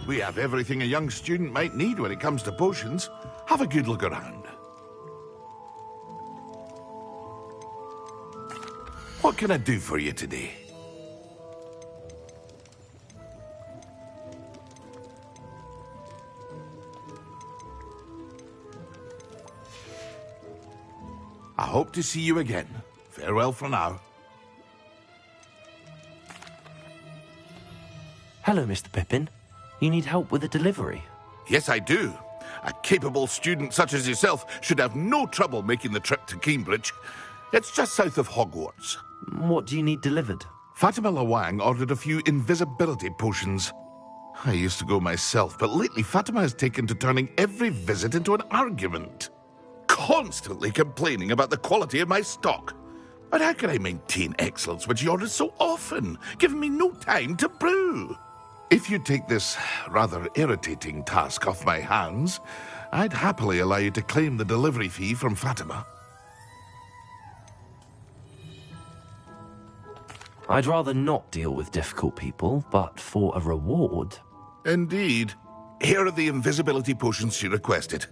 We have everything a young student might need when it comes to potions. Have a good look around. What can I do for you today? I hope to see you again. Farewell for now. Hello, Mr. Pippin. You need help with a delivery? Yes, I do. A capable student such as yourself should have no trouble making the trip to Cambridge. It's just south of Hogwarts. What do you need delivered? Fatima Lawang ordered a few invisibility potions. I used to go myself, but lately Fatima has taken to turning every visit into an argument. Constantly complaining about the quality of my stock. But how can I maintain excellence when she orders so often, giving me no time to brew? If you take this rather irritating task off my hands, I'd happily allow you to claim the delivery fee from Fatima. I'd rather not deal with difficult people, but for a reward... Indeed. Here are the invisibility potions she requested.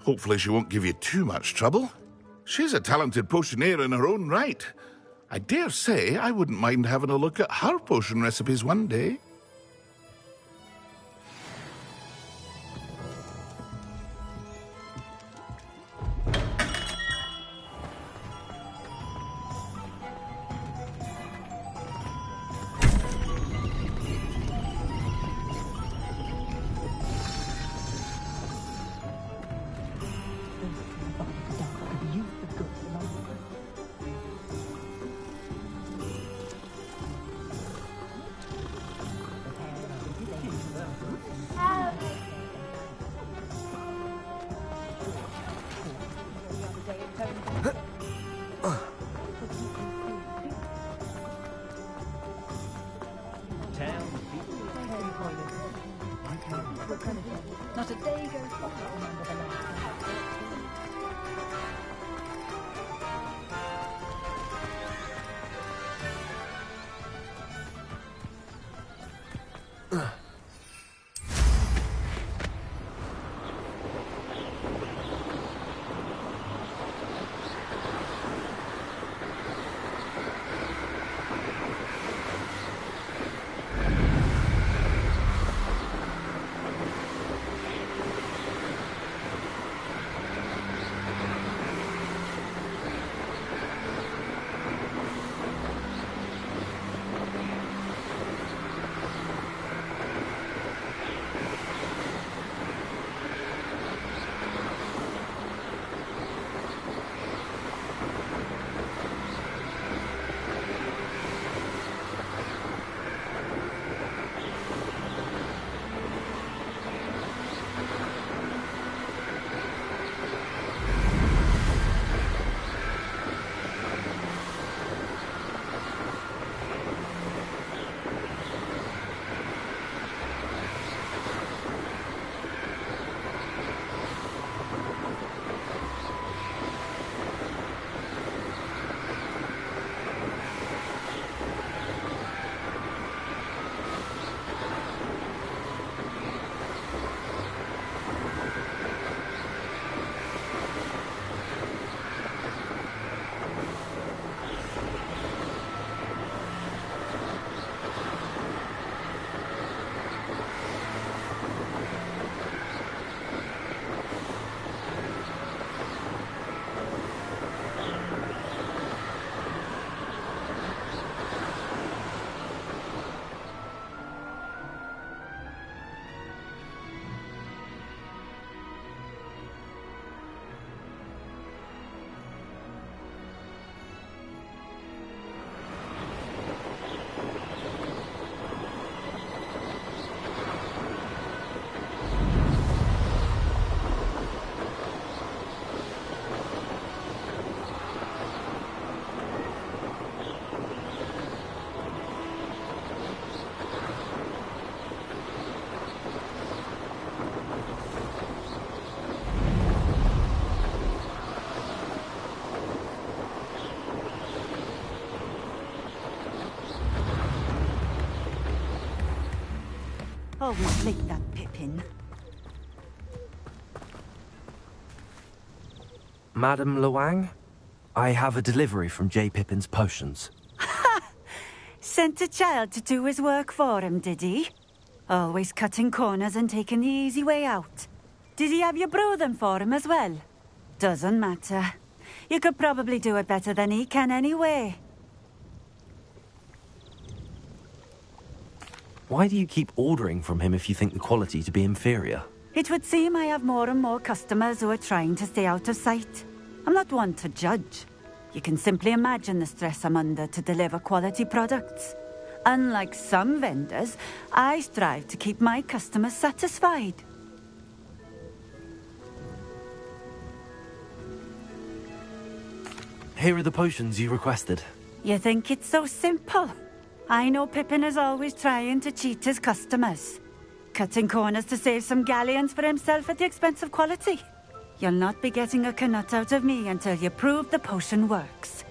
Hopefully she won't give you too much trouble. She's a talented potioneer in her own right. I dare say I wouldn't mind having a look at her potion recipes one day. Not a day goes by. Remember the last time. Always like that Pippin. Madam Luang, I have a delivery from J. Pippin's Potions. Sent a child to do his work for him, did he? Always cutting corners and taking the easy way out. Did he have you brew them for him as well? Doesn't matter. You could probably do it better than he can anyway. Why do you keep ordering from him if you think the quality to be inferior? It would seem I have more and more customers who are trying to stay out of sight. I'm not one to judge. You can simply imagine the stress I'm under to deliver quality products. Unlike some vendors, I strive to keep my customers satisfied. Here are the potions you requested. You think it's so simple? I know Pippin is always trying to cheat his customers. Cutting corners to save some galleons for himself at the expense of quality. You'll not be getting a canut out of me until you prove the potion works.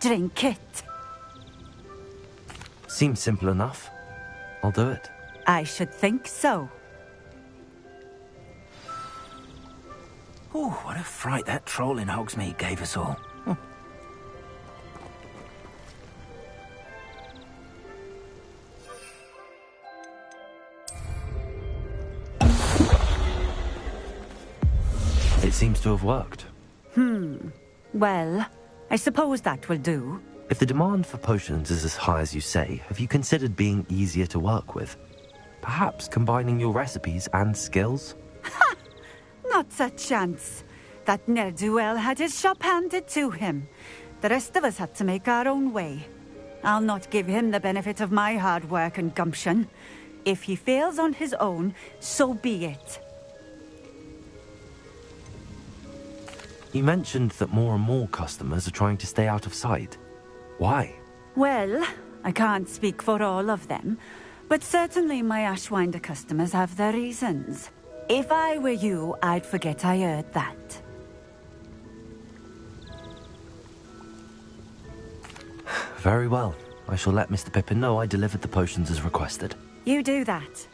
Drink it. Seems simple enough. I'll do it. I should think so. Oh, what a fright that troll in Hogsmeade gave us all. It seems to have worked. Well, I suppose that will do. If the demand for potions is as high as you say, have you considered being easier to work with? Perhaps combining your recipes and skills? Not a chance. That ne'er-do-well had his shop handed to him. The rest of us had to make our own way. I'll not give him the benefit of my hard work and gumption. If he fails on his own, so be it. You mentioned that more and more customers are trying to stay out of sight. Why? Well, I can't speak for all of them, but certainly my Ashwinder customers have their reasons. If I were you, I'd forget I heard that. Very well. I shall let Mr. Pippin know I delivered the potions as requested. You do that.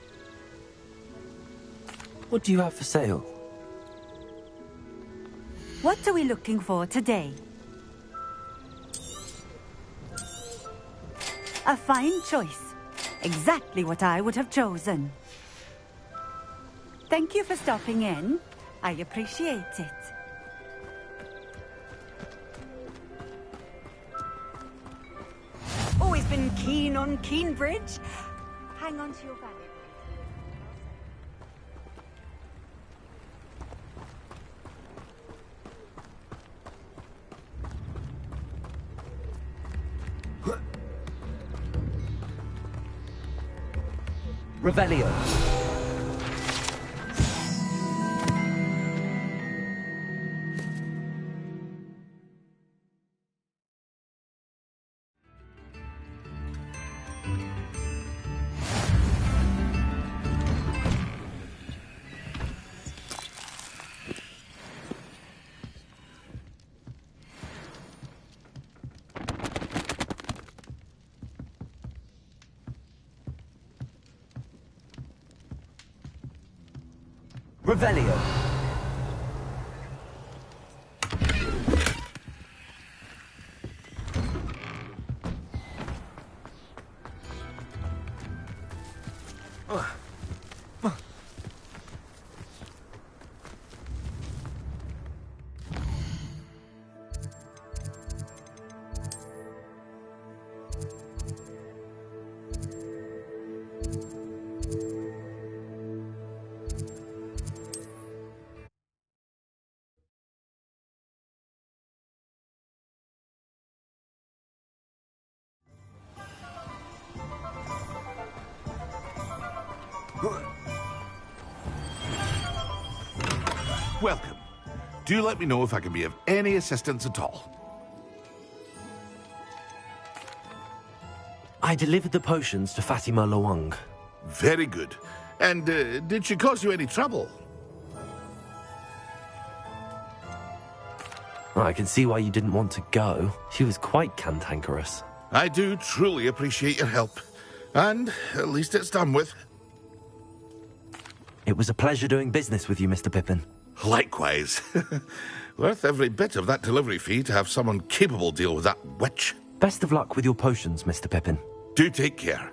What do you have for sale? What are we looking for today? A fine choice. Exactly what I would have chosen. Thank you for stopping in. I appreciate it. Always been keen on Keenbridge. Hang on to your valuables. Revelio. Revelio. Welcome. Do let me know if I can be of any assistance at all. I delivered the potions to Fatima Luang. Very good. And did she cause you any trouble? I can see why you didn't want to go. She was quite cantankerous. I do truly appreciate your help. And at least it's done with. It was a pleasure doing business with you, Mr. Pippin. Likewise. Worth every bit of that delivery fee to have someone capable deal with that witch. Best of luck with your potions, Mr. Pippin. Do take care.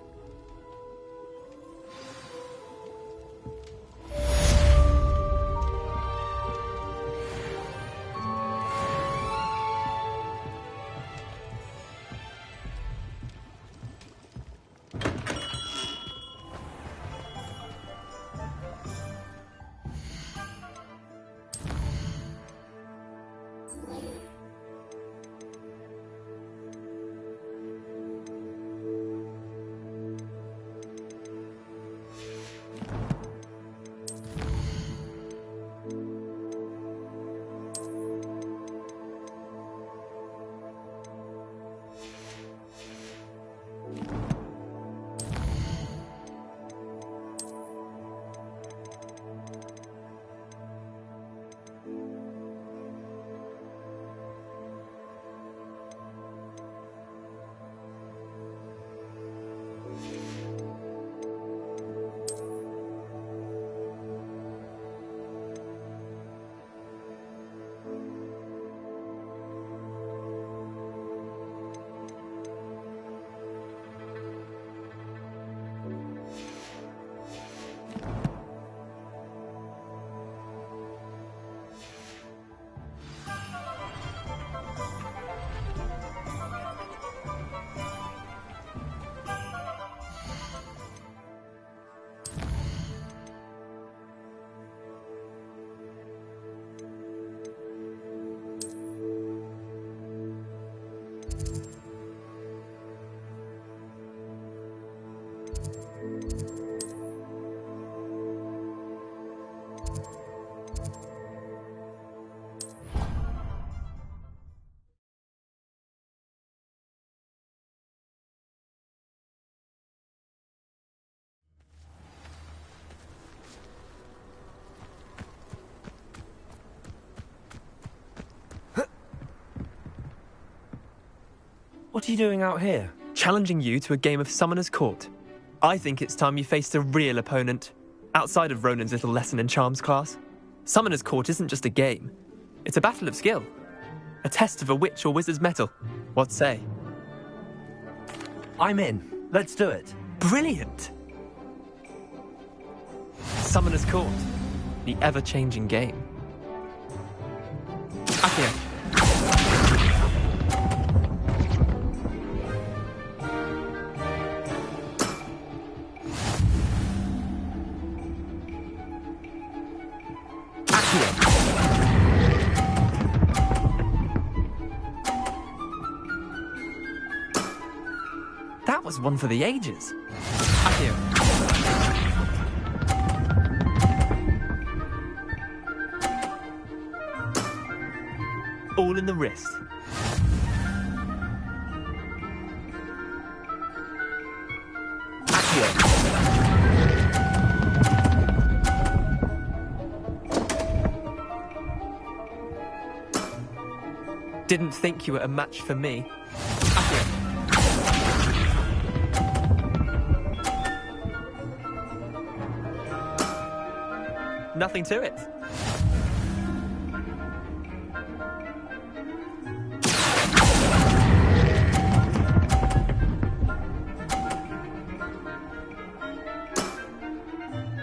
What are you doing out here? Challenging you to a game of Summoner's Court. I think it's time you faced a real opponent, outside of Ronan's little lesson in charms class. Summoner's Court isn't just a game. It's a battle of skill. A test of a witch or wizard's mettle. What say? I'm in. Let's do it. Brilliant! Summoner's Court. The ever-changing game. Accio. That was one for the ages. Accio. All in the wrist. Accio. Didn't think you were a match for me. Accio. Nothing to it.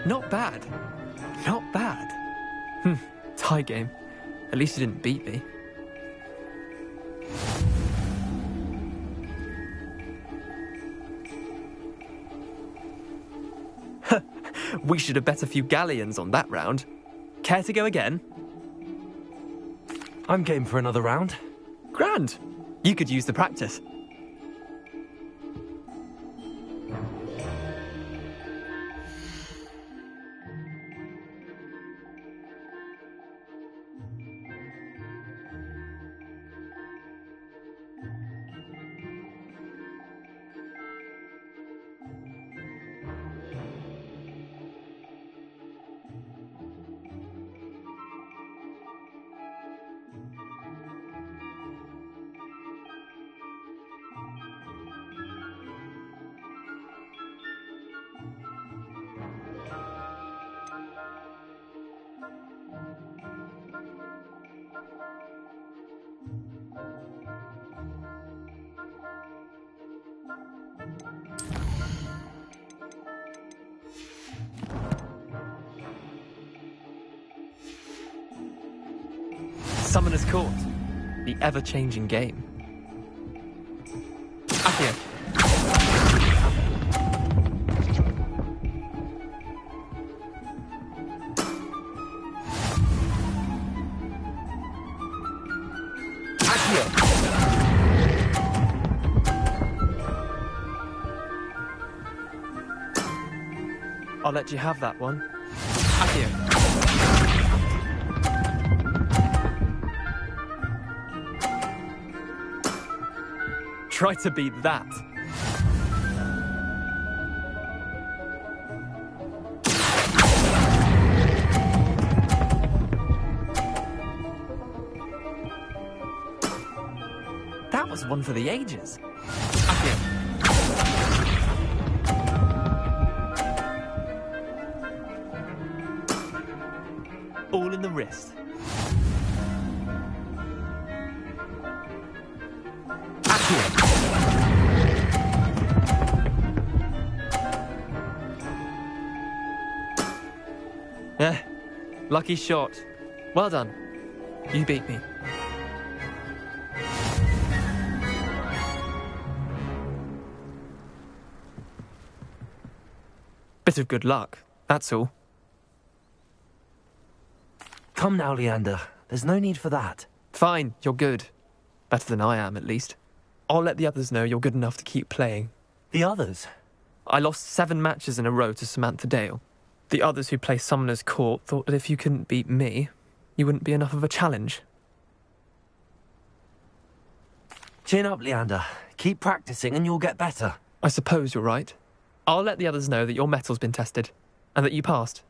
Not bad. Not bad. Tie game. At least you didn't beat me. We should have bet a few galleons on that round. Care to go again? I'm game for another round. Grand. You could use the practice. Summoner's Court. The ever-changing game. Accio. I'll let you have that one. Accio. Try to beat that. That was one for the ages. Accio. All in the wrist. Lucky shot. Well done. You beat me. Bit of good luck, that's all. Come now, Leander. There's no need for that. Fine, you're good. Better than I am, at least. I'll let the others know you're good enough to keep playing. The others? I lost 7 matches in a row to Samantha Dale. The others who play Summoner's Court thought that if you couldn't beat me, you wouldn't be enough of a challenge. Chin up, Leander. Keep practicing and you'll get better. I suppose you're right. I'll let the others know that your metal's been tested, and that you passed.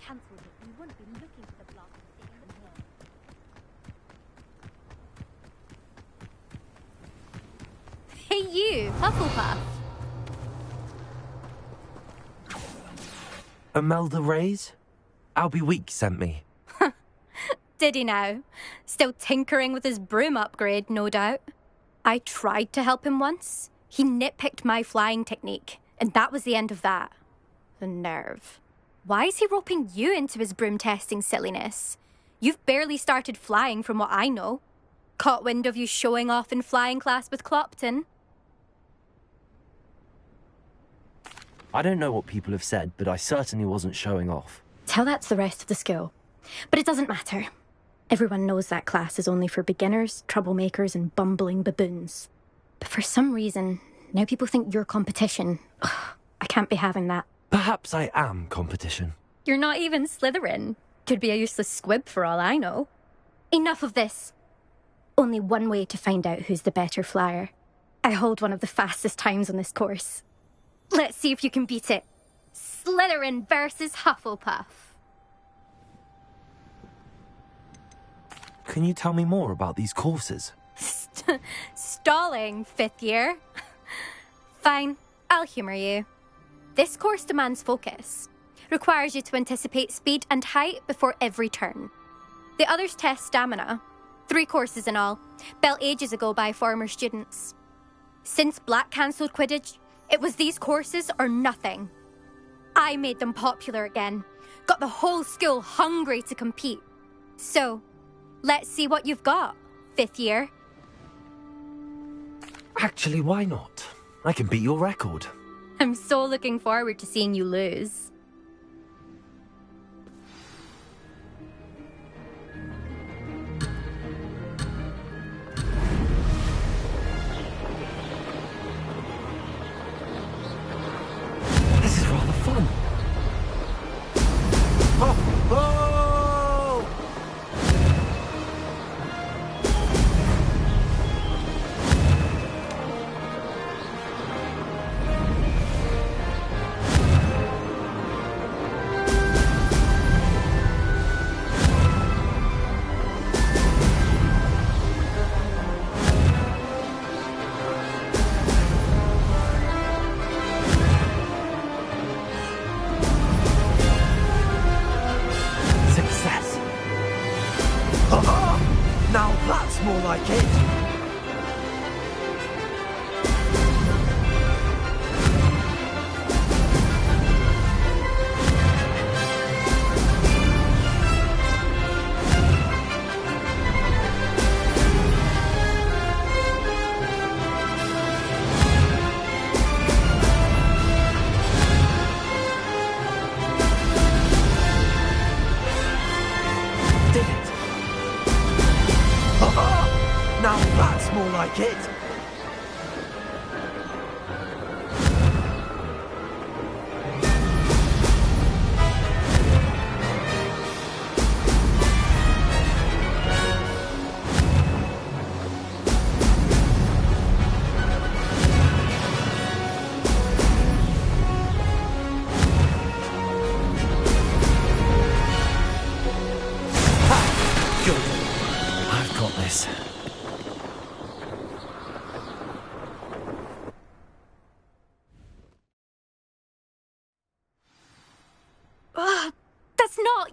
cancelled it, you wouldn't be looking for the block sitting in here. Hey you, Hufflepuff! Imelda Reyes? Albie Week sent me. Did he now? Still tinkering with his broom upgrade, no doubt. I tried to help him once. He nitpicked my flying technique, and that was the end of that. The nerve. Why is he roping you into his broom testing silliness? You've barely started flying from what I know. Caught wind of you showing off in flying class with Clopton. I don't know what people have said, but I certainly wasn't showing off. Tell that to the rest of the school. But it doesn't matter. Everyone knows that class is only for beginners, troublemakers, and bumbling baboons. But for some reason, now people think you're competition. Ugh, I can't be having that. Perhaps I am competition. You're not even Slytherin. Could be a useless squib for all I know. Enough of this. Only one way to find out who's the better flyer. I hold one of the fastest times on this course. Let's see if you can beat it. Slytherin versus Hufflepuff. Can you tell me more about these courses? Stalling, 5th year. Fine, I'll humour you. This course demands focus. Requires you to anticipate speed and height before every turn. The others test stamina. 3 courses in all, built ages ago by former students. Since Black cancelled Quidditch, it was these courses or nothing. I made them popular again. Got the whole school hungry to compete. So, let's see what you've got, 5th year. Actually, why not? I can beat your record. I'm so looking forward to seeing you lose. This is rather fun. Oh! Oh! Now that's more like it! Now that's more like it! Good. I've got this. That's not...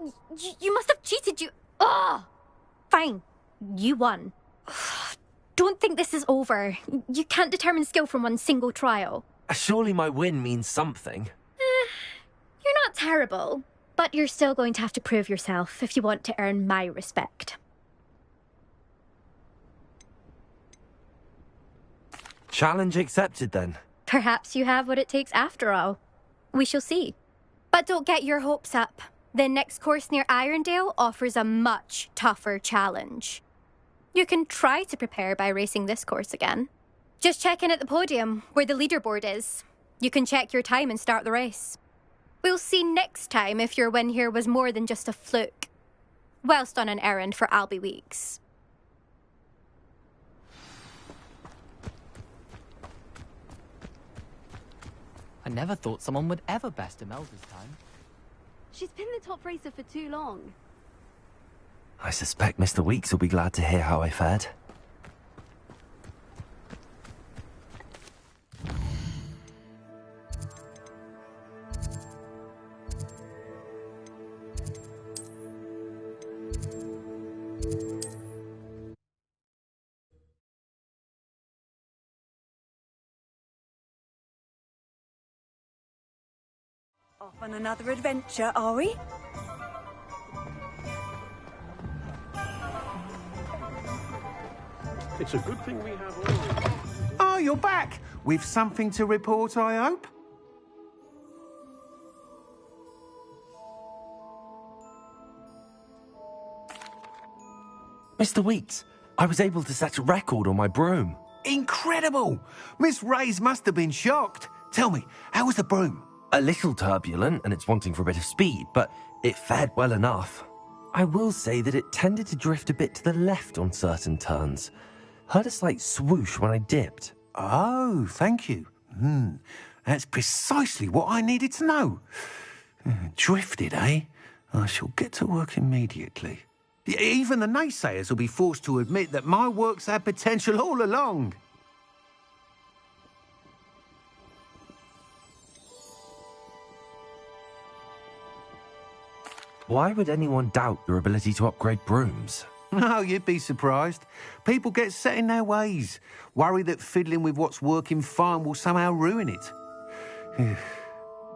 You must have cheated, you... Ugh! Fine. You won. Don't think this is over. You can't determine skill from one single trial. Surely my win means something. You're not terrible, but you're still going to have to prove yourself if you want to earn my respect. Challenge accepted, then. Perhaps you have what it takes after all. We shall see. But don't get your hopes up. The next course near Irondale offers a much tougher challenge. You can try to prepare by racing this course again. Just check in at the podium, where the leaderboard is. You can check your time and start the race. We'll see next time if your win here was more than just a fluke. Whilst on an errand for Albie Weeks. I never thought someone would ever best Imelda's time. She's been the top racer for too long. I suspect Mr. Weeks will be glad to hear how I fared. Off on another adventure, are we? It's a good thing we have all. Oh, you're back! With something to report, I hope? Mr. Weeks, I was able to set a record on my broom. Incredible! Miss Reyes must have been shocked. Tell me, how was the broom? A little turbulent, and it's wanting for a bit of speed, but it fared well enough. I will say that it tended to drift a bit to the left on certain turns. Heard a slight swoosh when I dipped. Oh, thank you. That's precisely what I needed to know. Drifted, eh? I shall get to work immediately. Even the naysayers will be forced to admit that my work's had potential all along. Why would anyone doubt your ability to upgrade brooms? No, you'd be surprised. People get set in their ways, worry that fiddling with what's working fine will somehow ruin it.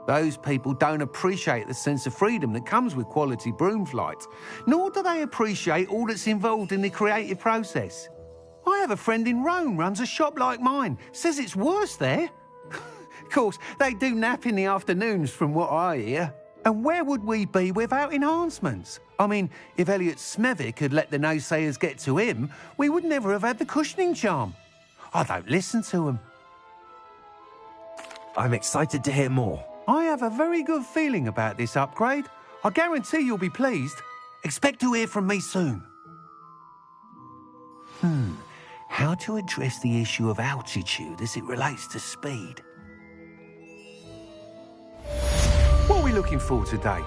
Those people don't appreciate the sense of freedom that comes with quality broom flight, nor do they appreciate all that's involved in the creative process. I have a friend in Rome runs a shop like mine, says it's worse there. Of course, they do nap in the afternoons from what I hear. And where would we be without enhancements? I mean, if Elliot Smethwick had let the naysayers get to him, we would never have had the cushioning charm. I don't listen to him. I'm excited to hear more. I have a very good feeling about this upgrade. I guarantee you'll be pleased. Expect to hear from me soon. How to address the issue of altitude as it relates to speed? What are we looking for today?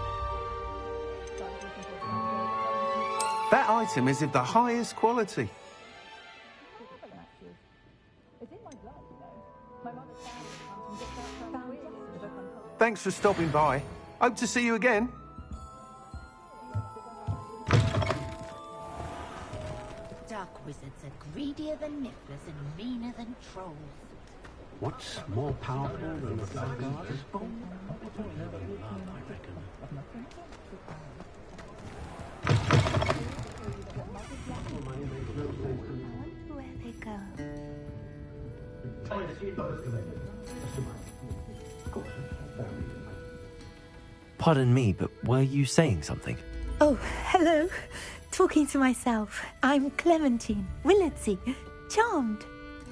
That item is of the highest quality. Thanks for stopping by. Hope to see you again. Dark wizards are greedier than nifflers and meaner than trolls. What's more powerful than a Vanguard? Where they go? Pardon me, but were you saying something? Oh, hello. Talking to myself. I'm Clementine, Willardsey, charmed.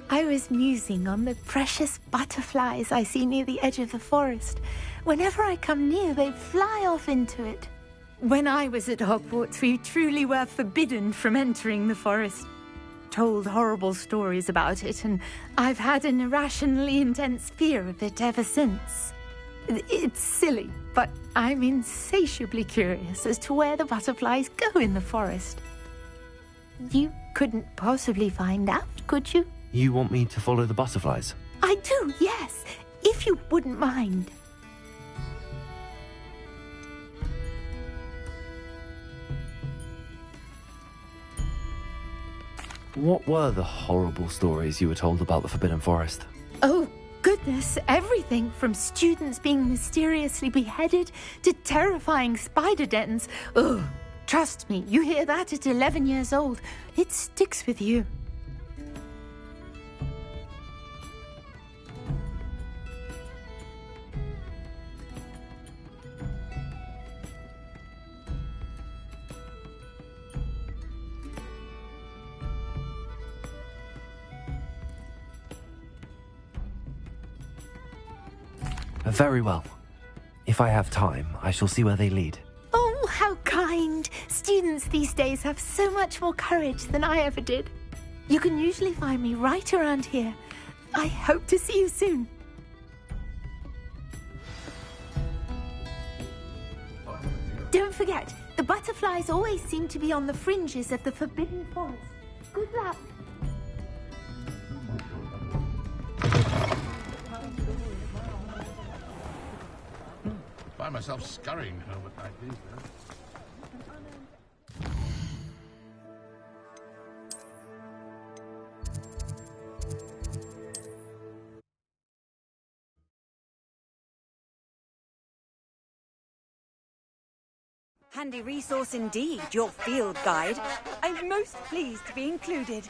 I was musing on the precious butterflies I see near the edge of the forest. Whenever I come near, they fly off into it. When I was at Hogwarts, we truly were forbidden from entering the forest. Told horrible stories about it, and I've had an irrationally intense fear of it ever since. It's silly, but I'm insatiably curious as to where the butterflies go in the forest. You couldn't possibly find out, could you? You want me to follow the butterflies? I do, yes, if you wouldn't mind. What were the horrible stories you were told about the Forbidden Forest? Oh, goodness, everything from students being mysteriously beheaded to terrifying spider dens. Ugh, trust me, you hear that at 11 years old, it sticks with you. Very well. If I have time, I shall see where they lead. Oh, how kind! Students these days have so much more courage than I ever did. You can usually find me right around here. I hope to see you soon. Don't forget, the butterflies always seem to be on the fringes of the Forbidden Forest. Good luck. Find myself scurrying home at night these days. Handy resource indeed, your field guide. I'm most pleased to be included.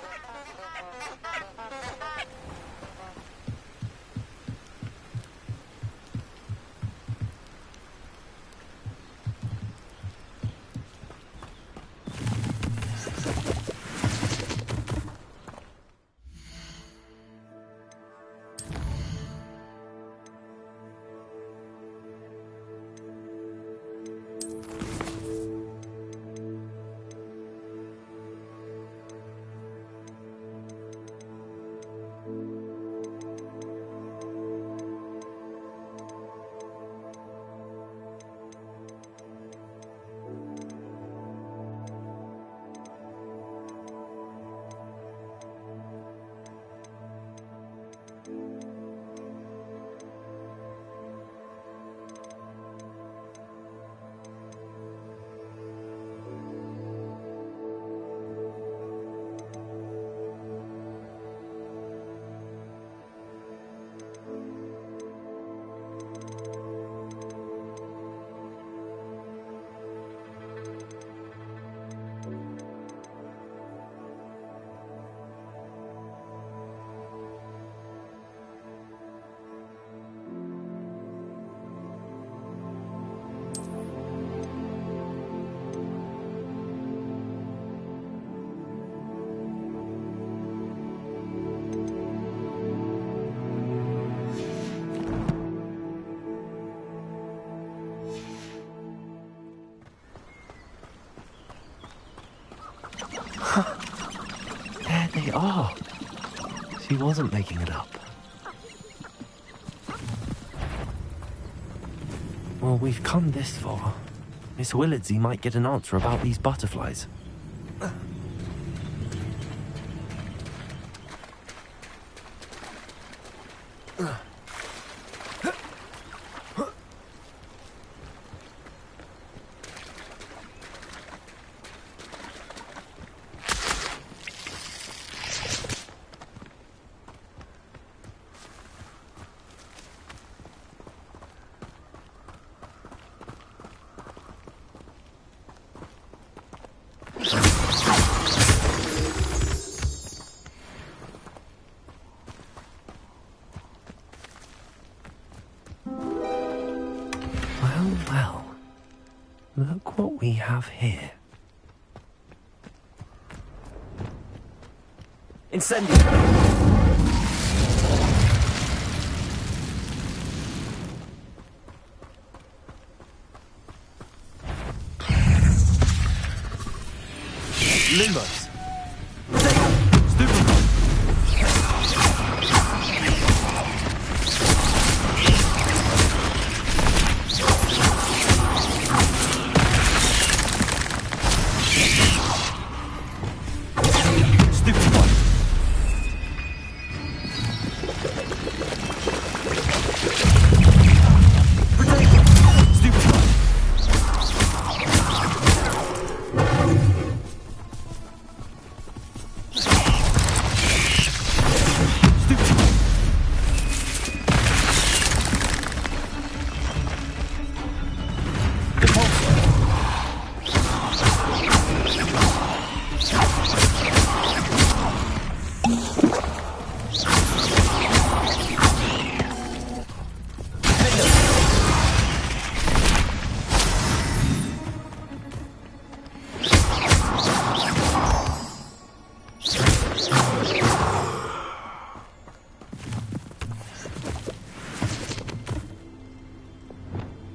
he wasn't making it up. Well, we've come this far. Miss Willardsey might get an answer about these butterflies. Well, look what we have here. Incendio! Limbos! Stupid!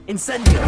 Incendio!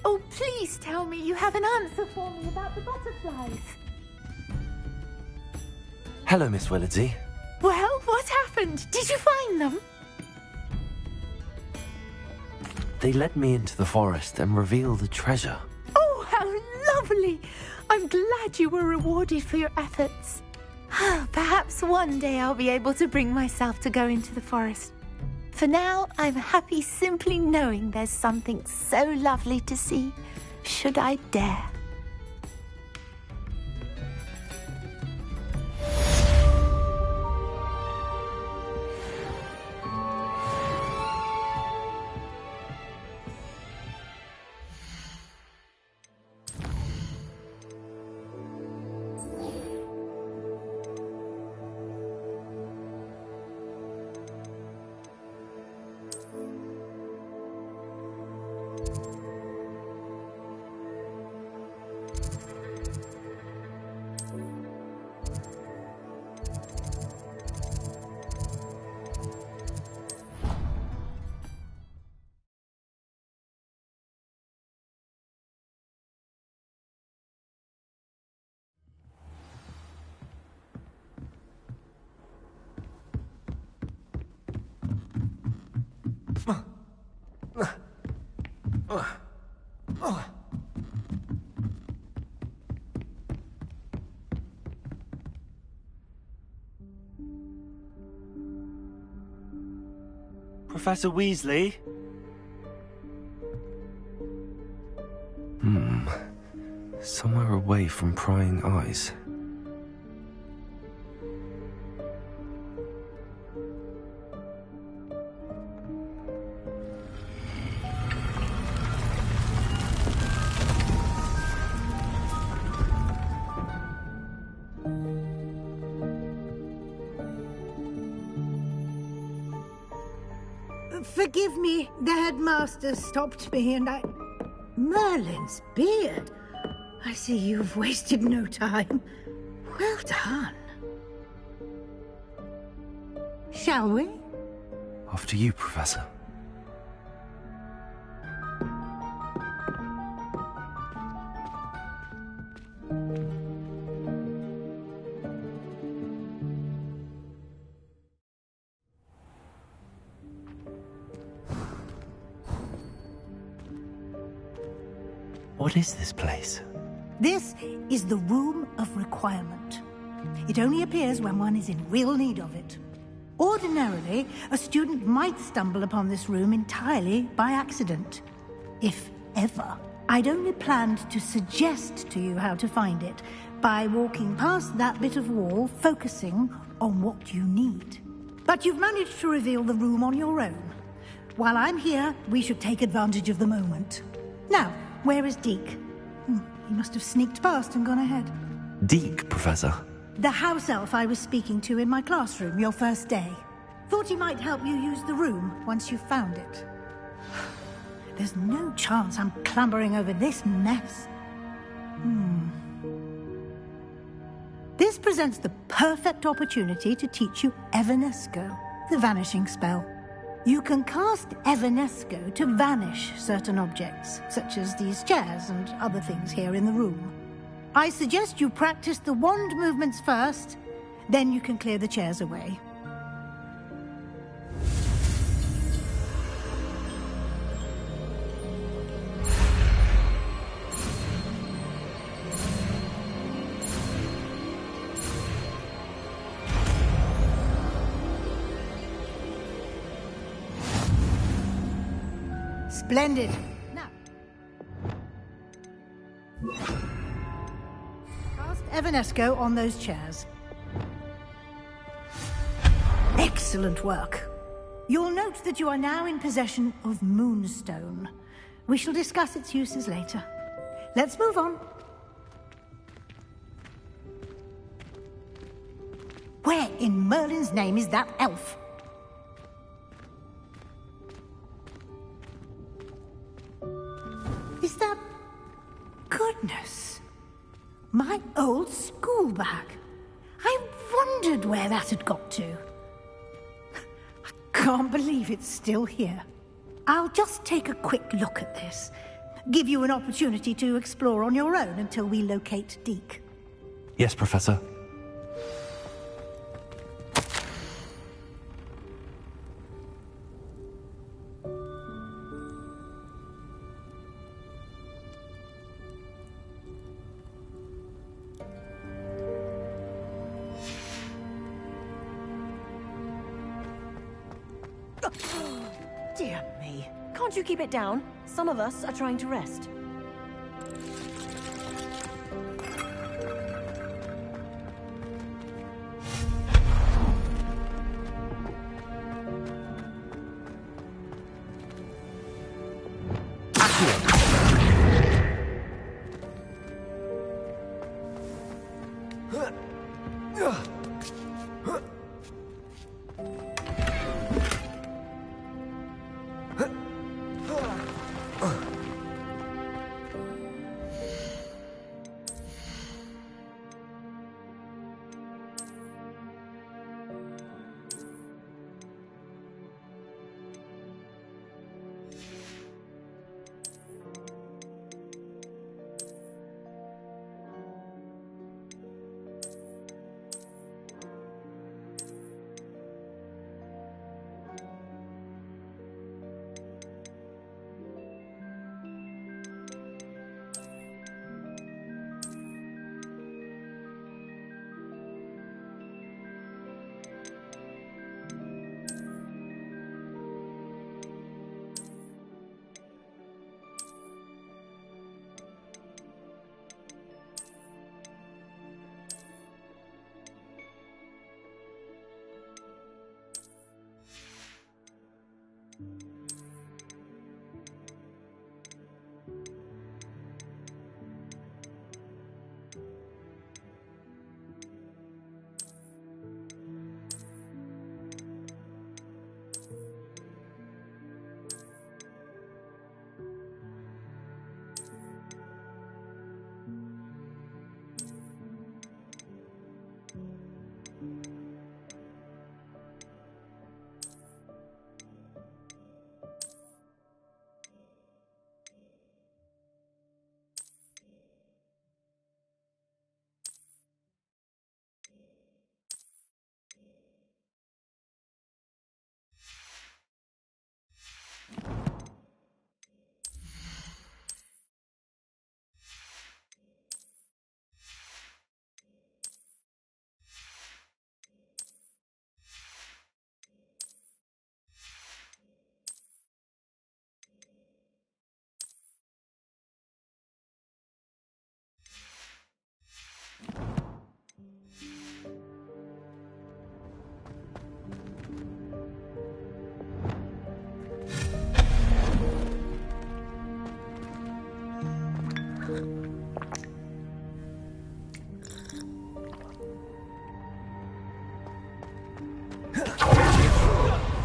Oh, please tell me you have an answer for me about the butterflies. Hello, Miss Willardsey. Well, what happened? Did you find them? They led me into the forest and revealed a treasure. Oh, how lovely! I'm glad you were rewarded for your efforts. Perhaps one day I'll be able to bring myself to go into the forest. For now, I'm happy simply knowing there's something so lovely to see, should I dare. Professor Weasley? Somewhere away from prying eyes. Forgive me, the headmaster stopped me and I... Merlin's beard. I see you've wasted no time. Well done. Shall we? After you, Professor. What is this place? This is the Room of Requirement. It only appears when one is in real need of it. Ordinarily, a student might stumble upon this room entirely by accident. If ever. I'd only planned to suggest to you how to find it by walking past that bit of wall, focusing on what you need. But you've managed to reveal the room on your own. While I'm here, we should take advantage of the moment. Now, where is Deke? He must have sneaked past and gone ahead. Deke, Professor. The house elf I was speaking to in my classroom your first day. Thought he might help you use the room once you found it. There's no chance I'm clambering over this mess. This presents the perfect opportunity to teach you Evanesco, the vanishing spell. You can cast Evanesco to vanish certain objects, such as these chairs and other things here in the room. I suggest you practice the wand movements first, then you can clear the chairs away. Splendid. Now, cast Evanesco on those chairs. Excellent work. You'll note that you are now in possession of Moonstone. We shall discuss its uses later. Let's move on. Where in Merlin's name is that elf? Is that... Goodness. My old school bag. I wondered where that had got to. I can't believe it's still here. I'll just take a quick look at this. Give you an opportunity to explore on your own until we locate Deke. Yes, Professor. Dear me. Can't you keep it down? Some of us are trying to rest.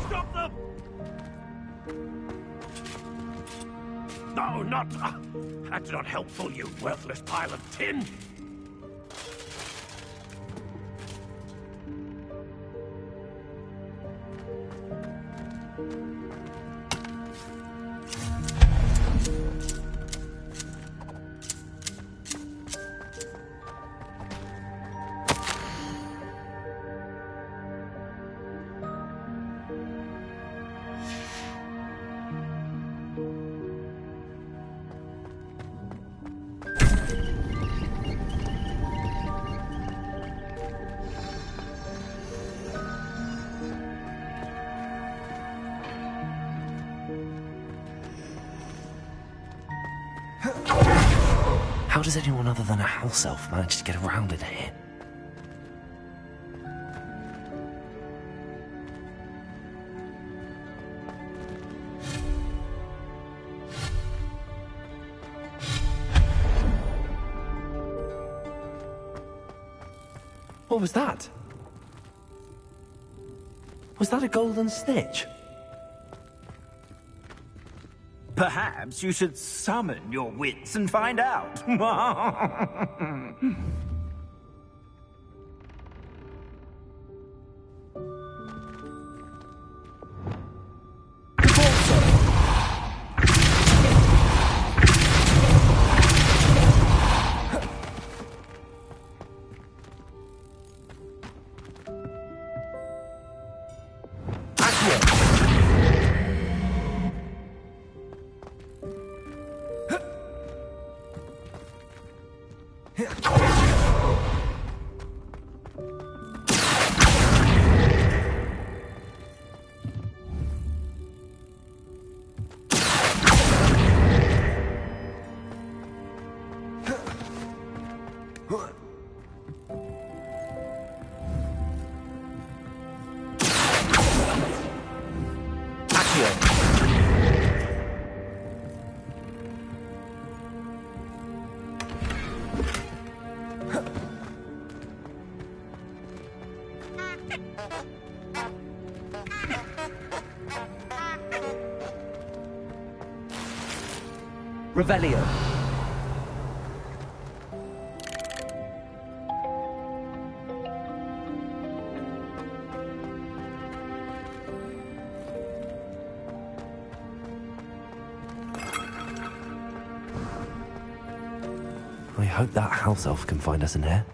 Stop them! No, not... that's not helpful, you worthless pile of tin! How does anyone other than a house elf manage to get around in here? What was that? Was that a golden snitch? Perhaps you should summon your wits and find out. Revelio. I hope that house elf can find us in here.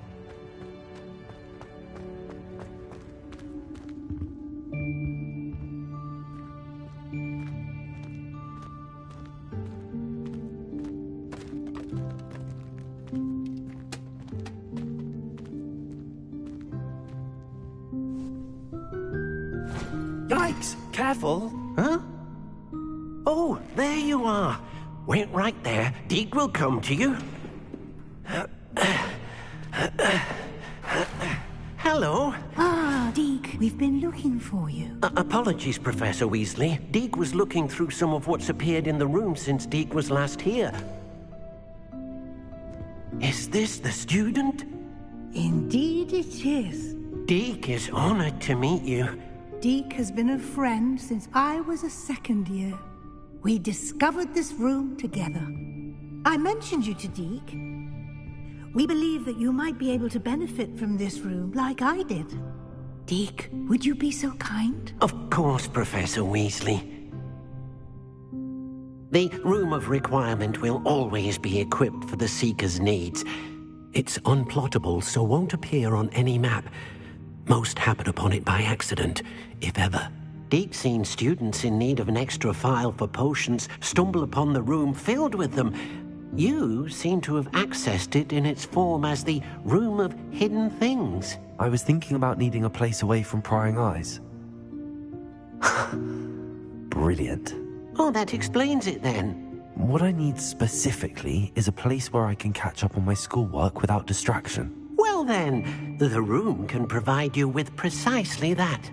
Yikes! Careful! Huh? Oh, there you are. Wait right there. Deke will come to you. Hello. Ah, Deke, we've been looking for you. Apologies, Professor Weasley. Deke was looking through some of what's appeared in the room since Deke was last here. Is this the student? Indeed it is. Deke is honored to meet you. Deke has been a friend since I was a second year. We discovered this room together. I mentioned you to Deke. We believe that you might be able to benefit from this room like I did. Deke, would you be so kind? Of course, Professor Weasley. The Room of Requirement will always be equipped for the Seeker's needs. It's unplottable, so won't appear on any map. Most happen upon it by accident, if ever. Deke's seen students in need of an extra file for potions stumble upon the room filled with them. You seem to have accessed it in its form as the Room of Hidden Things. I was thinking about needing a place away from prying eyes. Brilliant. Oh, that explains it then. What I need specifically is a place where I can catch up on my schoolwork without distraction. Well then, the room can provide you with precisely that.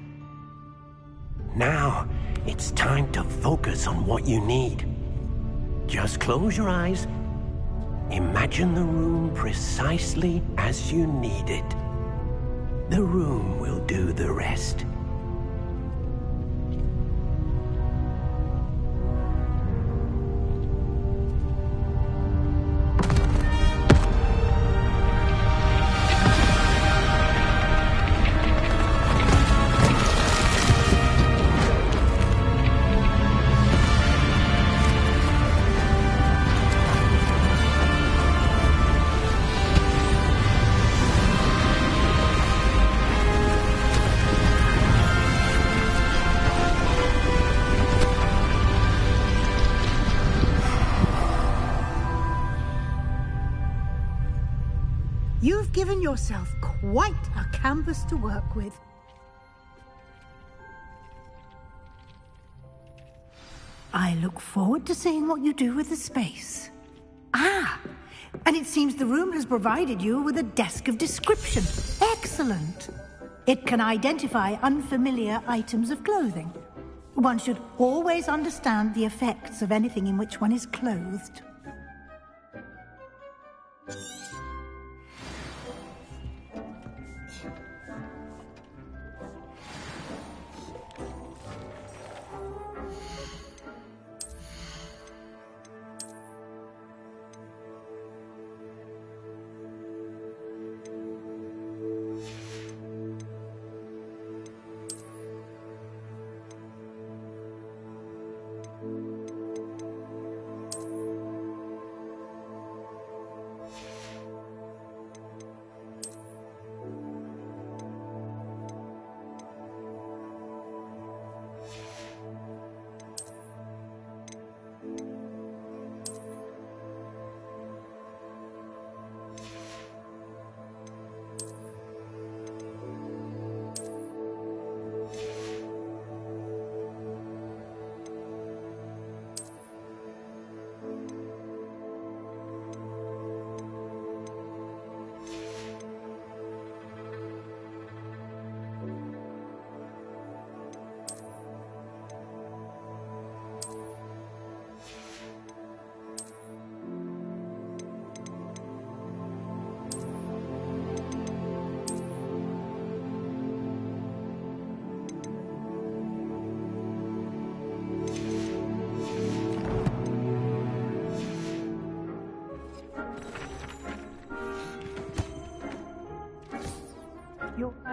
Now, it's time to focus on what you need. Just close your eyes. Imagine the room precisely as you need it. The room will do the rest. You've given yourself quite a canvas to work with. I look forward to seeing what you do with the space. Ah, and it seems the room has provided you with a desk of description. Excellent. It can identify unfamiliar items of clothing. One should always understand the effects of anything in which one is clothed.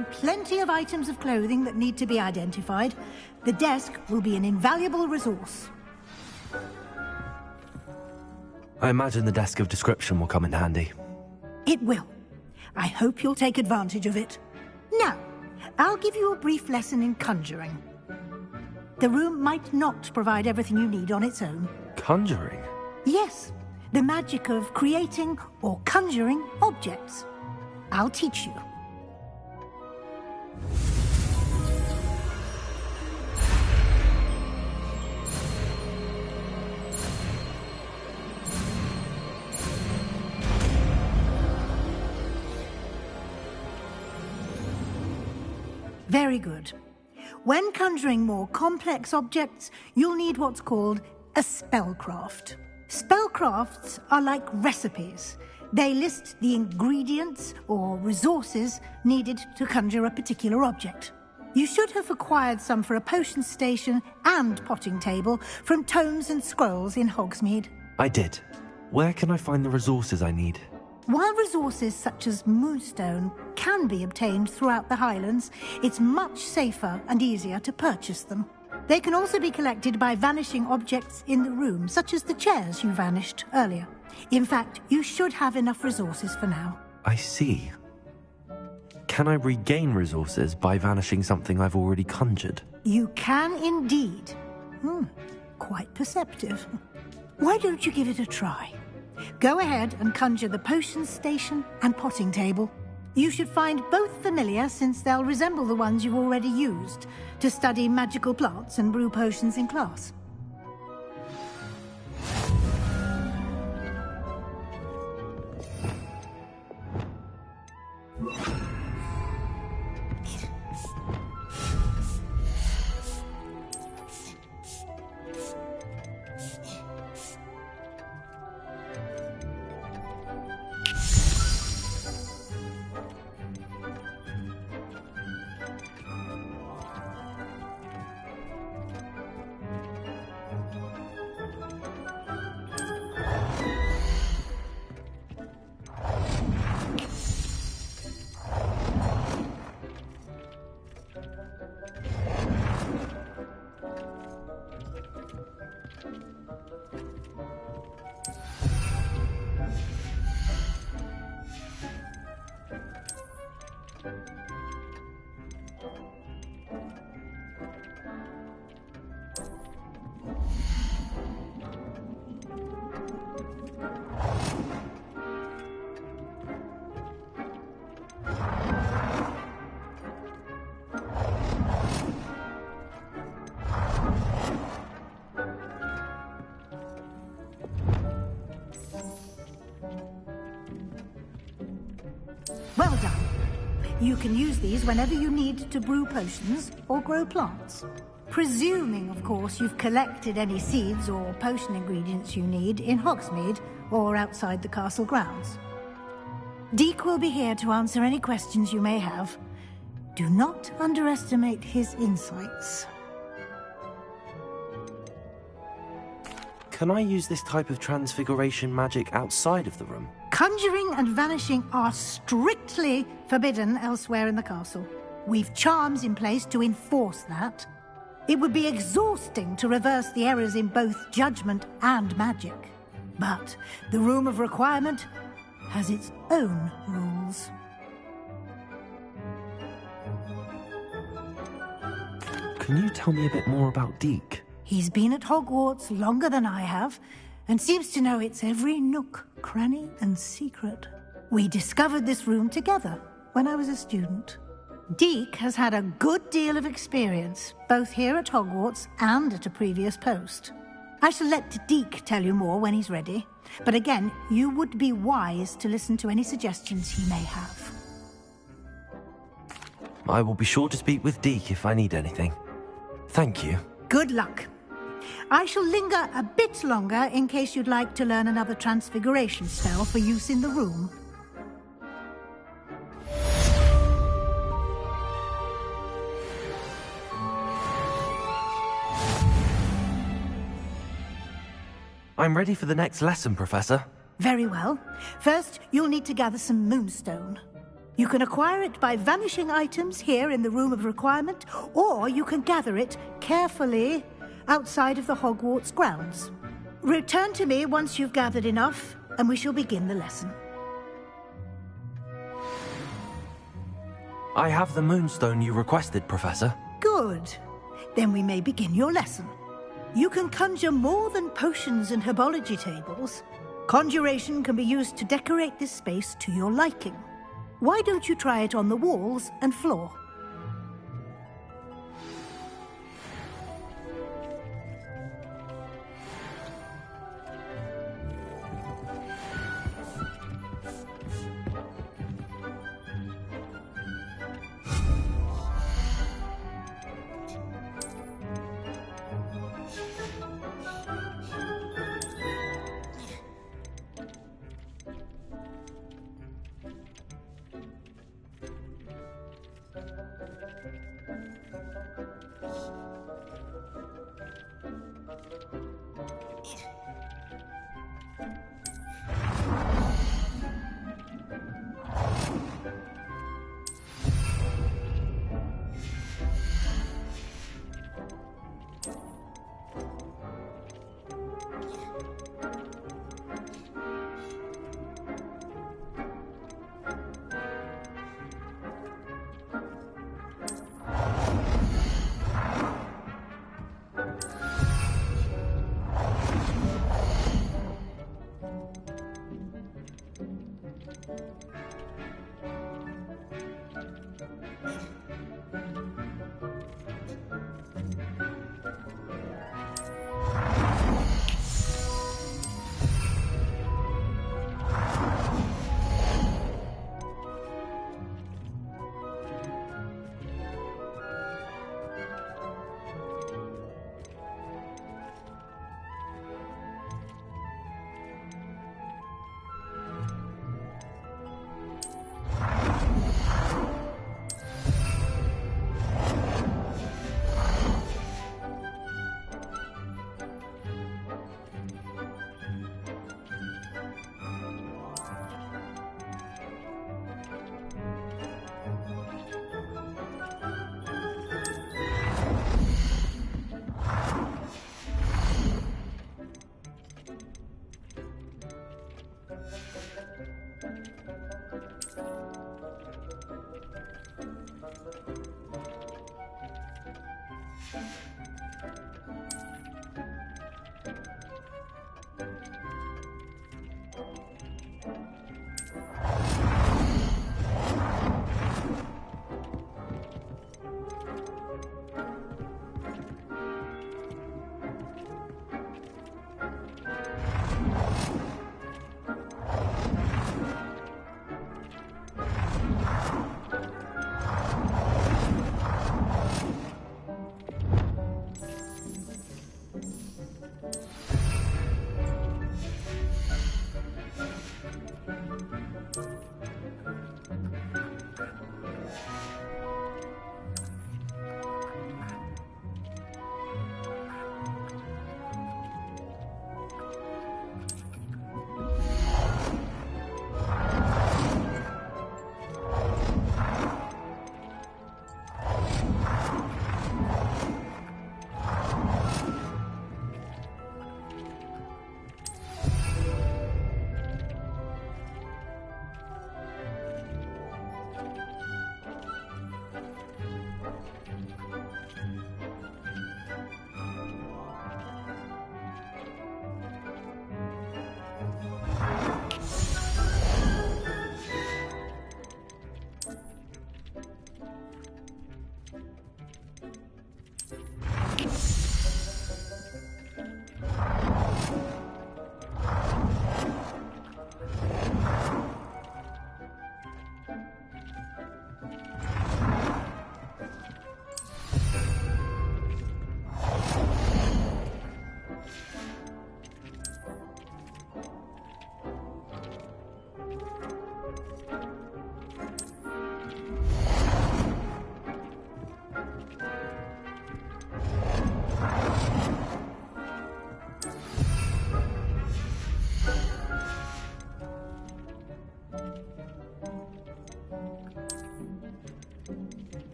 find plenty of items of clothing that need to be identified, the desk will be an invaluable resource. I imagine the desk of description will come in handy. It will. I hope you'll take advantage of it. Now, I'll give you a brief lesson in conjuring. The room might not provide everything you need on its own. Conjuring? Yes, the magic of creating or conjuring objects. I'll teach you. Very good. When conjuring more complex objects, you'll need what's called a spellcraft. Spellcrafts are like recipes. They list the ingredients or resources needed to conjure a particular object. You should have acquired some for a potion station and potting table from tomes and scrolls in Hogsmeade. I did. Where can I find the resources I need? While resources such as moonstone can be obtained throughout the Highlands, it's much safer and easier to purchase them. They can also be collected by vanishing objects in the room, such as the chairs you vanished earlier. In fact, you should have enough resources for now. I see. Can I regain resources by vanishing something I've already conjured? You can indeed. Quite perceptive. Why don't you give it a try? Go ahead and conjure the potion station and potting table. You should find both familiar, since they'll resemble the ones you've already used to study magical plants and brew potions in class. Well done. You can use these whenever you need to brew potions or grow plants. Presuming, of course, you've collected any seeds or potion ingredients you need in Hogsmeade or outside the castle grounds. Deek will be here to answer any questions you may have. Do not underestimate his insights. Can I use this type of transfiguration magic outside of the room? Conjuring and vanishing are strictly forbidden elsewhere in the castle. We've charms in place to enforce that. It would be exhausting to reverse the errors in both judgment and magic. But the Room of Requirement has its own rules. Can you tell me a bit more about Deek? He's been at Hogwarts longer than I have, and seems to know its every nook, cranny, and secret. We discovered this room together when I was a student. Deek has had a good deal of experience, both here at Hogwarts and at a previous post. I shall let Deek tell you more when he's ready, but again, you would be wise to listen to any suggestions he may have. I will be sure to speak with Deek if I need anything. Thank you. Good luck. I shall linger a bit longer in case you'd like to learn another transfiguration spell for use in the room. I'm ready for the next lesson, Professor. Very well. First, you'll need to gather some moonstone. You can acquire it by vanishing items here in the Room of Requirement, or you can gather it carefully outside of the Hogwarts grounds. Return to me once you've gathered enough, and we shall begin the lesson. I have the moonstone you requested, Professor. Good. Then we may begin your lesson. You can conjure more than potions and herbology tables. Conjuration can be used to decorate this space to your liking. Why don't you try it on the walls and floor?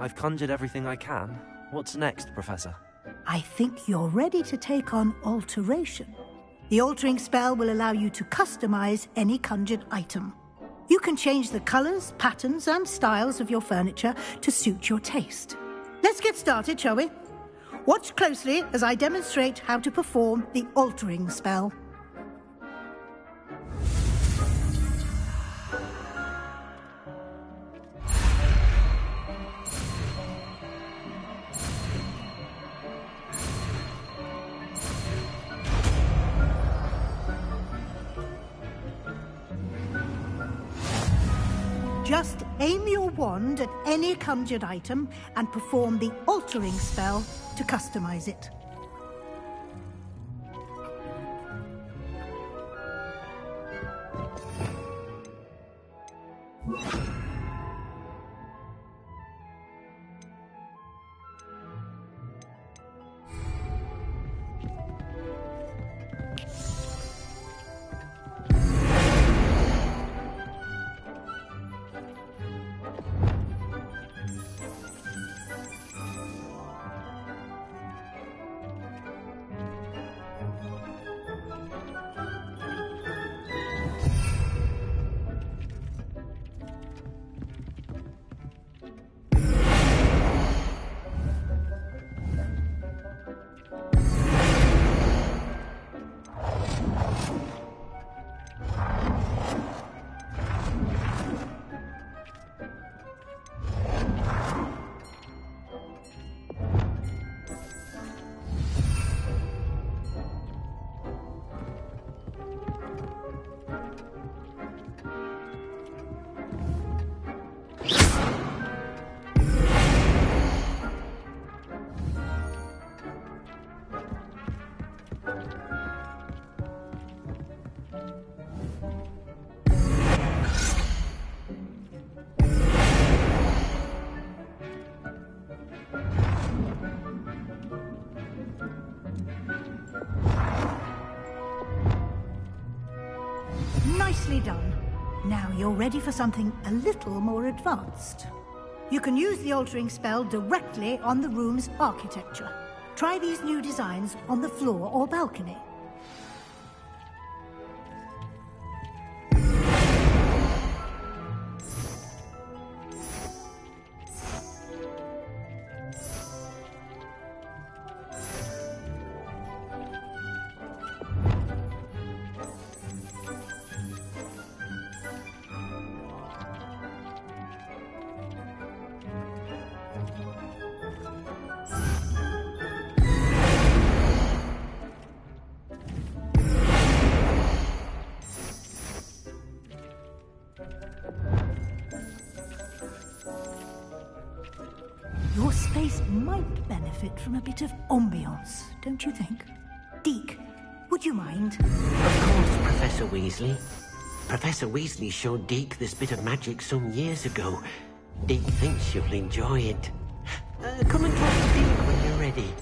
I've conjured everything I can. What's next, Professor? I think you're ready to take on alteration. The altering spell will allow you to customize any conjured item. You can change the colors, patterns, and styles of your furniture to suit your taste. Let's get started, shall we? Watch closely as I demonstrate how to perform the altering spell. Just aim your wand at any conjured item and perform the altering spell to customize it. Nicely done. Now you're ready for something a little more advanced. You can use the altering spell directly on the room's architecture. Try these new designs on the floor or balcony. Your space might benefit from a bit of ambiance, don't you think? Deke, would you mind? Of course, Professor Weasley. Professor Weasley showed Deke this bit of magic some years ago. Deke thinks you'll enjoy it. Come and talk to Deke when you're ready.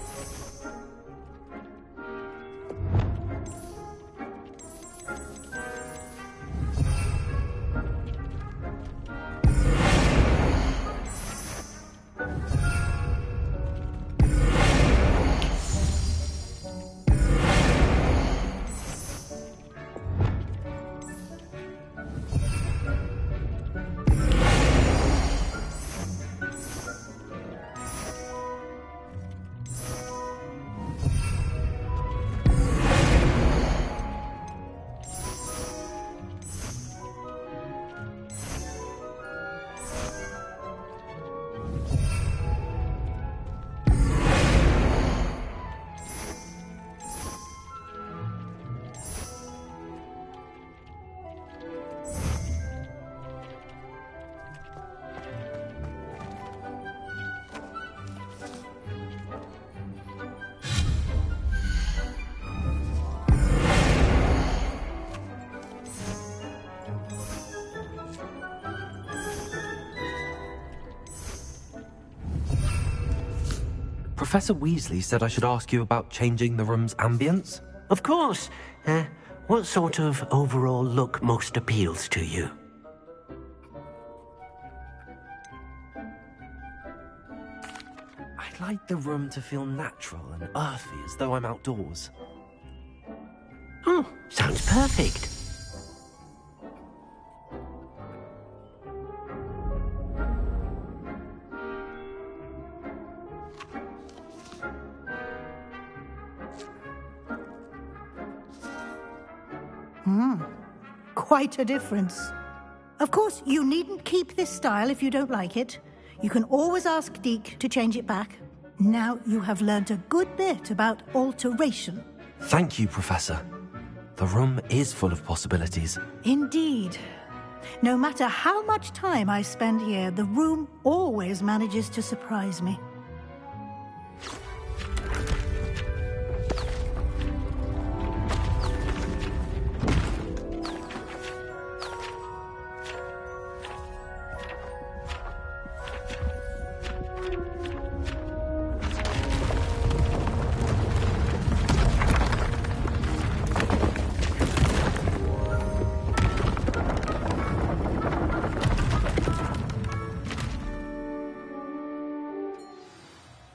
Professor Weasley said I should ask you about changing the room's ambience. Of course. What sort of overall look most appeals to you? I'd like the room to feel natural and earthy, as though I'm outdoors. Oh, sounds perfect. Quite a difference. Of course, you needn't keep this style if you don't like it. You can always ask Deke to change it back. Now you have learnt a good bit about alteration. Thank you, Professor. The room is full of possibilities. Indeed. No matter how much time I spend here, the room always manages to surprise me.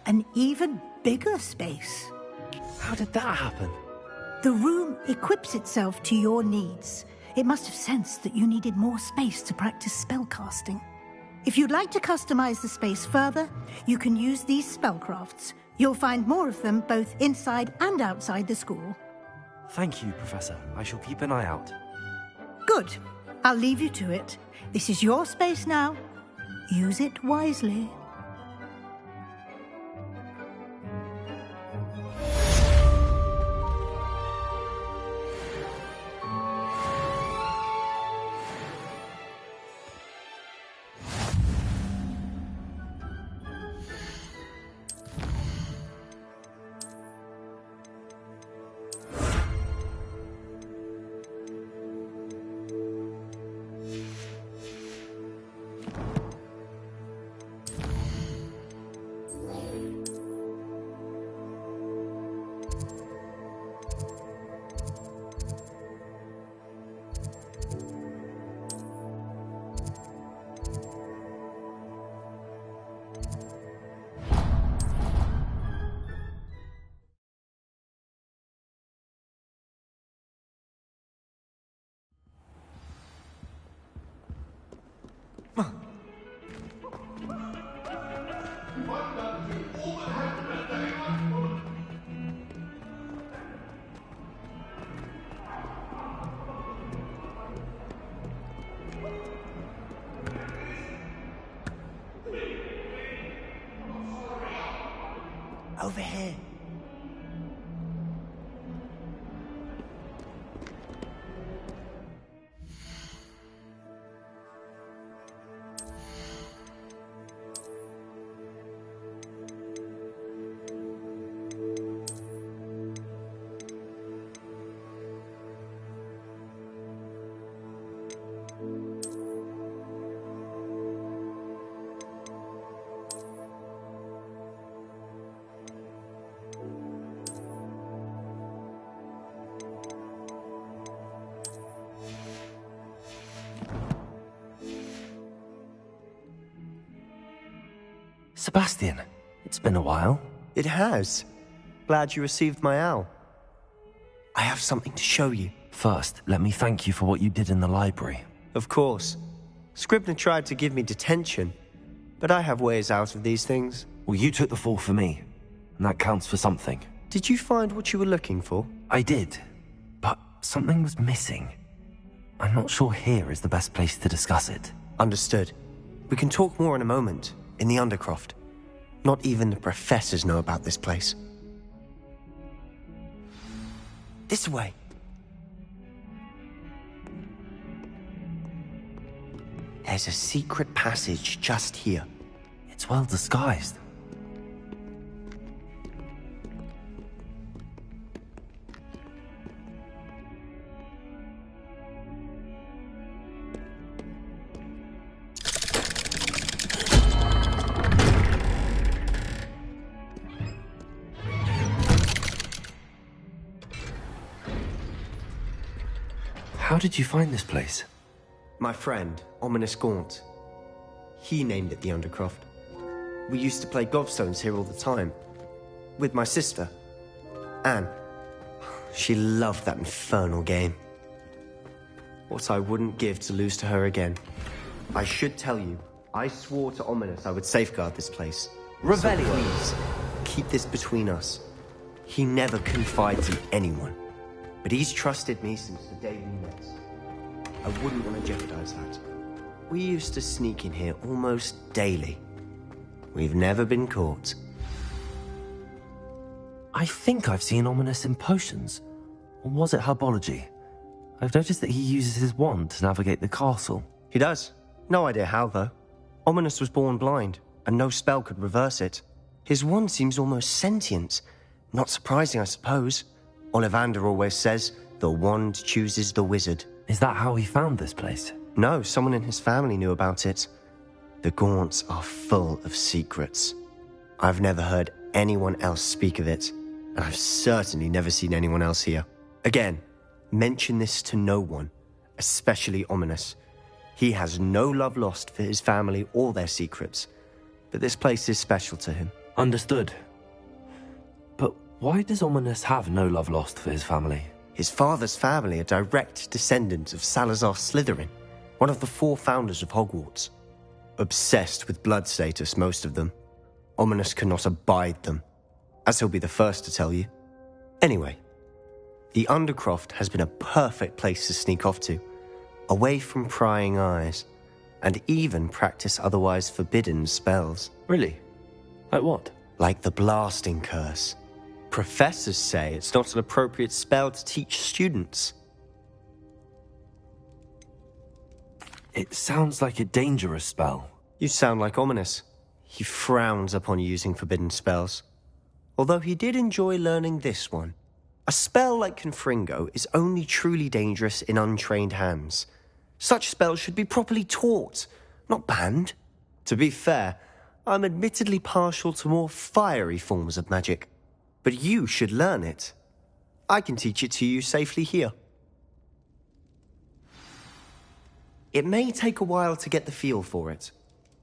An even bigger space. How did that happen? The room equips itself to your needs. It must have sensed that you needed more space to practice spellcasting. If you'd like to customize the space further, you can use these spellcrafts. You'll find more of them both inside and outside the school. Thank you, Professor. I shall keep an eye out. Good. I'll leave you to it. This is your space now. Use it wisely. Over here. Sebastian, it's been a while. It has. Glad you received my owl. I have something to show you. First, let me thank you for what you did in the library. Of course. Scribner tried to give me detention, but I have ways out of these things. Well, you took the fall for me, and that counts for something. Did you find what you were looking for? I did, but something was missing. I'm not sure here is the best place to discuss it. Understood. We can talk more in a moment, in the Undercroft. Not even the professors know about this place. This way. There's a secret passage just here. It's well disguised. How did you find this place? My friend, Ominous Gaunt. He named it the Undercroft. We used to play gobstones here all the time. With my sister, Anne. She loved that infernal game. What I wouldn't give to lose to her again. I should tell you, I swore to Ominous I would safeguard this place. Revelio. So please, keep this between us. He never confides in anyone. But he's trusted me since the day we met. I wouldn't want to jeopardize that. We used to sneak in here almost daily. We've never been caught. I think I've seen Ominous in potions. Or was it herbology? I've noticed that he uses his wand to navigate the castle. He does. No idea how, though. Ominous was born blind, and no spell could reverse it. His wand seems almost sentient. Not surprising, I suppose. Ollivander always says, the wand chooses the wizard. Is that how he found this place? No, someone in his family knew about it. The Gaunts are full of secrets. I've never heard anyone else speak of it, and I've certainly never seen anyone else here. Again, mention this to no one, especially Ominous. He has no love lost for his family or their secrets, but this place is special to him. Understood. But why does Ominous have no love lost for his family? His father's family are direct descendants of Salazar Slytherin, one of the 4 founders of Hogwarts. Obsessed with blood status, most of them. Ominous cannot abide them, as he'll be the first to tell you. Anyway, the Undercroft has been a perfect place to sneak off to, away from prying eyes, and even practice otherwise forbidden spells. Really? Like what? Like the blasting curse. Professors say it's not an appropriate spell to teach students. It sounds like a dangerous spell. You sound like Ominous. He frowns upon using forbidden spells. Although he did enjoy learning this one. A spell like Confringo is only truly dangerous in untrained hands. Such spells should be properly taught, not banned. To be fair, I'm admittedly partial to more fiery forms of magic. But you should learn it. I can teach it to you safely here. It may take a while to get the feel for it.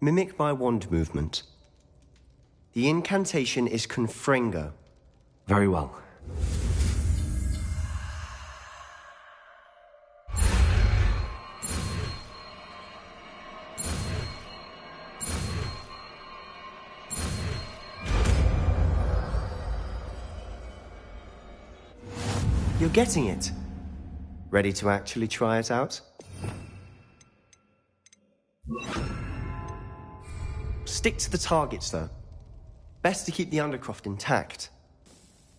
Mimic my wand movement. The incantation is Confringo. Very well. You're getting it. Ready to actually try it out? Stick to the targets, though. Best to keep the Undercroft intact.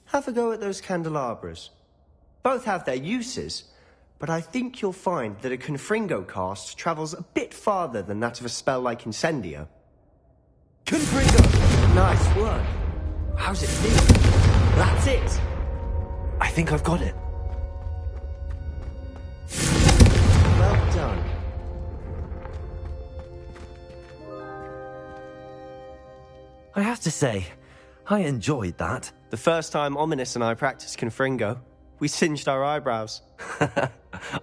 Have a go at those candelabras. Both have their uses, but I think you'll find that a Confringo cast travels a bit farther than that of a spell like Incendio. Confringo! Nice work. How's it feel? That's it! I think I've got it. Well done. I have to say, I enjoyed that. The first time Ominous and I practiced Confringo, we singed our eyebrows.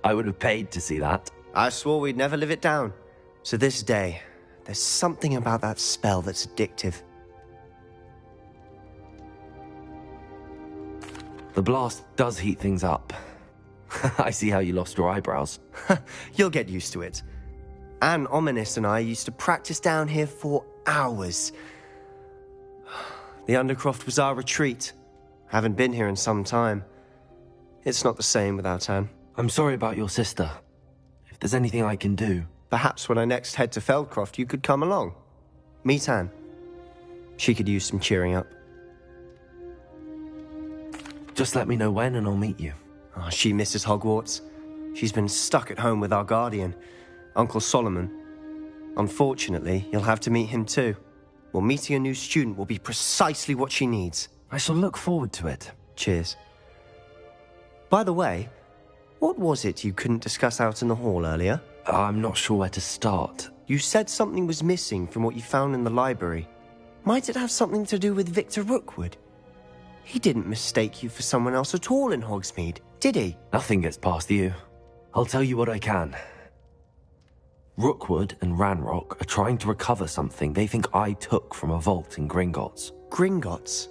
I would have paid to see that. I swore we'd never live it down. So this day, there's something about that spell that's addictive. The blast does heat things up. I see how you lost your eyebrows. You'll get used to it. Anne, Ominous and I used to practice down here for hours. The Undercroft was our retreat. Haven't been here in some time. It's not the same without Anne. I'm sorry about your sister. If there's anything I can do... Perhaps when I next head to Feldcroft, you could come along. Meet Anne. She could use some cheering up. Just let me know when and I'll meet you. Oh, she misses Hogwarts. She's been stuck at home with our guardian, Uncle Solomon. Unfortunately, you'll have to meet him too. Well, meeting a new student will be precisely what she needs. I shall look forward to it. Cheers. By the way, what was it you couldn't discuss out in the hall earlier? I'm not sure where to start. You said something was missing from what you found in the library. Might it have something to do with Victor Rookwood? He didn't mistake you for someone else at all in Hogsmeade, did he? Nothing gets past you. I'll tell you what I can. Rookwood and Ranrock are trying to recover something they think I took from a vault in Gringotts. Gringotts?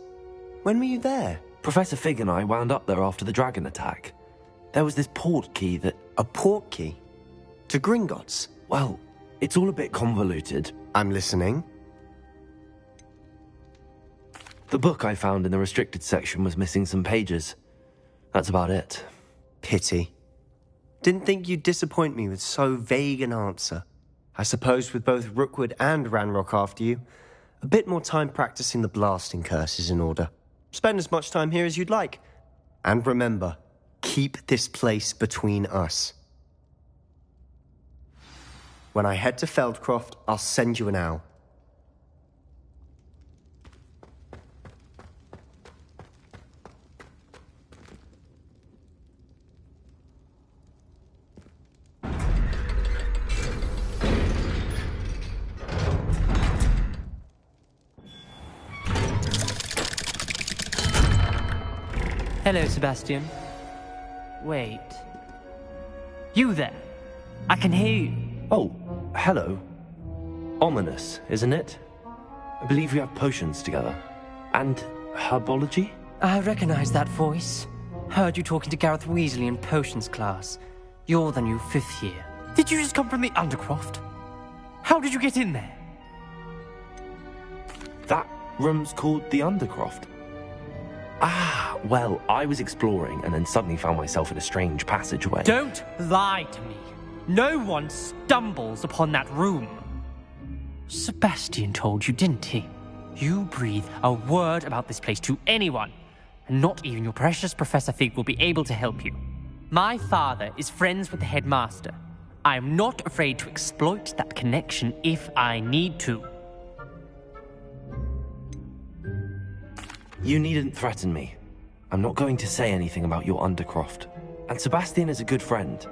When were you there? Professor Fig and I wound up there after the dragon attack. There was this port key that... A port key? To Gringotts? Well, it's all a bit convoluted. I'm listening. The book I found in the restricted section was missing some pages. That's about it. Pity. Didn't think you'd disappoint me with so vague an answer. I suppose with both Rookwood and Ranrock after you, a bit more time practicing the blasting curse is in order. Spend as much time here as you'd like. And remember, keep this place between us. When I head to Feldcroft, I'll send you an owl. Hello, Sebastian. Wait. You there? I can hear you. Oh, hello. Ominous, isn't it? I believe we have potions together. And herbology? I recognize that voice. Heard you talking to Gareth Weasley in potions class. You're the new 5th year. Did you just come from the Undercroft? How did you get in there? That room's called the Undercroft. Ah, well, I was exploring and then suddenly found myself in a strange passageway. Don't lie to me. No one stumbles upon that room. Sebastian told you, didn't he? You breathe a word about this place to anyone, and not even your precious Professor Fig will be able to help you. My father is friends with the headmaster. I am not afraid to exploit that connection if I need to. You needn't threaten me. I'm not going to say anything about your Undercroft. And Sebastian is a good friend.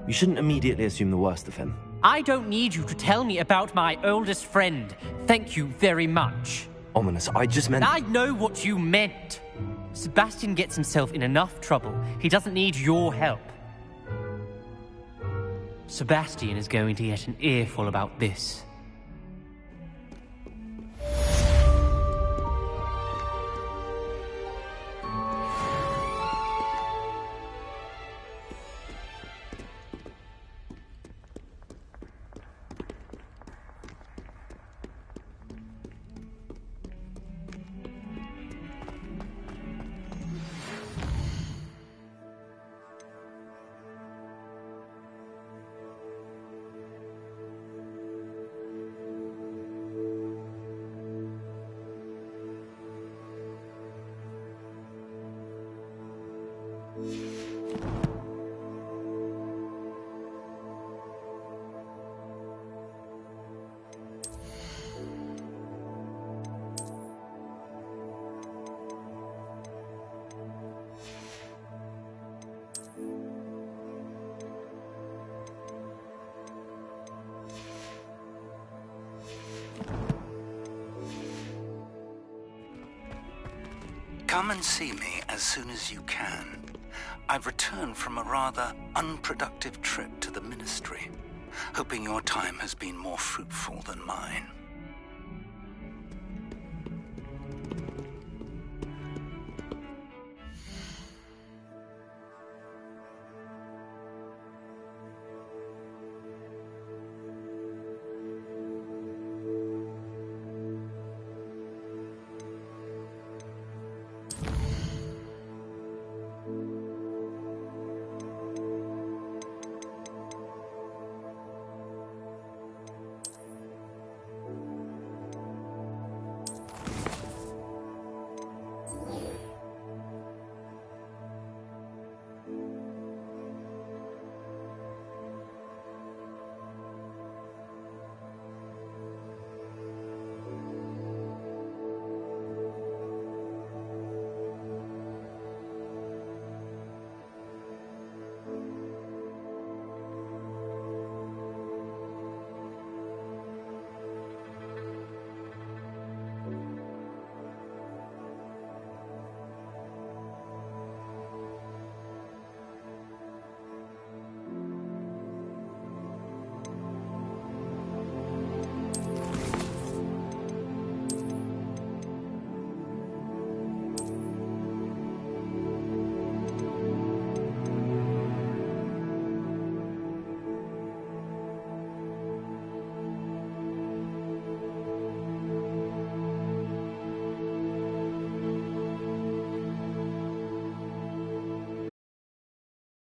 You shouldn't immediately assume the worst of him. I don't need you to tell me about my oldest friend. Thank you very much. Ominous, I just meant... I know what you meant. Sebastian gets himself in enough trouble. He doesn't need your help. Sebastian is going to get an earful about this. Come and see me as soon as you can. I've returned from a rather unproductive trip to the Ministry, hoping your time has been more fruitful than mine.